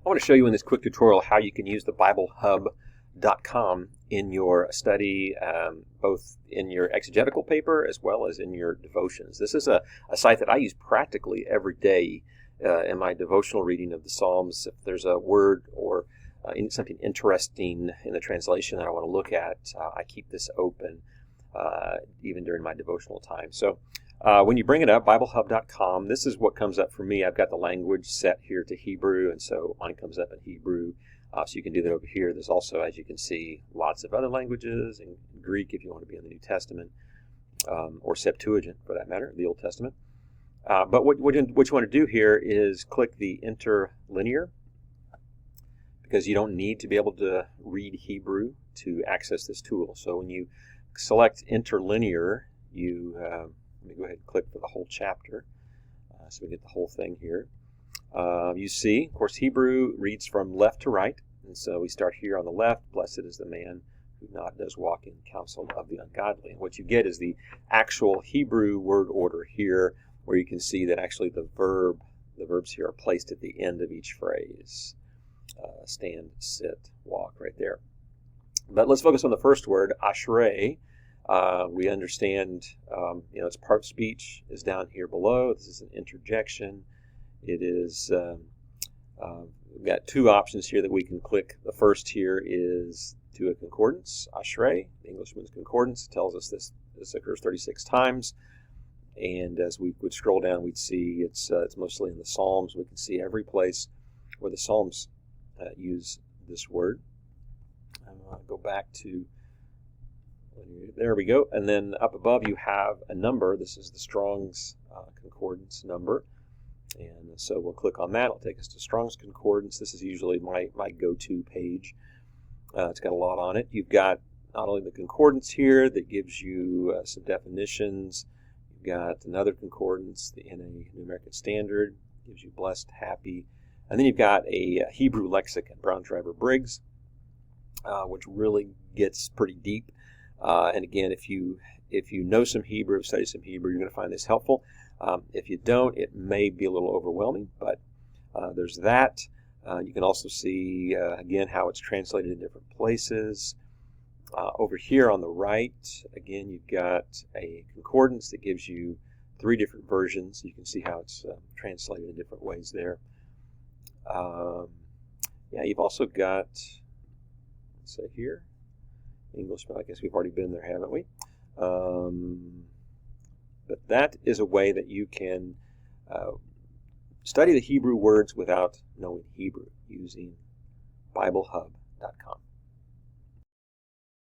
I want to show you in this quick tutorial how you can use the Biblehub.com in your study, both in your exegetical paper as well as in your devotions. This is a site that I use practically every day in my devotional reading of the Psalms. If there's a word or something interesting in the translation that I want to look at, I keep this open even during my devotional time. So when you bring it up, Biblehub.com, this is what comes up for me. I've got the language set here to Hebrew, and so mine comes up in Hebrew. So you can do that over here. There's also, as you can see, lots of other languages, in Greek if you want to be in the New Testament, or Septuagint for that matter, the Old Testament. But what you want to do here is click the Interlinear, because you don't need to be able to read Hebrew to access this tool. So when you select Interlinear, you let me go ahead and click for the whole chapter so we get the whole thing here. You see, of course, Hebrew reads from left to right, and so we start here on the left. Blessed is the man who not does walk in counsel of the ungodly. And what you get is the actual Hebrew word order here, where you can see that actually the verbs here are placed at the end of each phrase. Stand, sit, walk, right there. But let's focus on the first word, ashrei. We understand, its part speech is down here below. This is an interjection. It is, we've got two options here that we can click. The first here is to a concordance, ashrei. The Englishman's Concordance tells us this occurs 36 times. And as we would scroll down, we'd see it's mostly in the Psalms. We can see every place where the Psalms use this word. I'll go back to, there we go. And then up above you have a number. This is the Strong's Concordance number. And so we'll click on that. It'll take us to Strong's Concordance. This is usually my go-to page. It's got a lot on it. You've got not only the concordance here that gives you some definitions. You've got another concordance, the NA New American Standard, gives you blessed, happy. And then you've got a Hebrew lexicon, Brown Driver Briggs, which really gets pretty deep. And again, if you know some Hebrew, study some Hebrew, you're going to find this helpful. If you don't, it may be a little overwhelming, but there's that. You can also see, again, how it's translated in different places. Over here on the right, again, you've got a concordance that gives you 3 different versions. You can see how it's translated in different ways there. You've also got, let's say here, English, but I guess we've already been there, haven't we? But that is a way that you can study the Hebrew words without knowing Hebrew using Biblehub.com.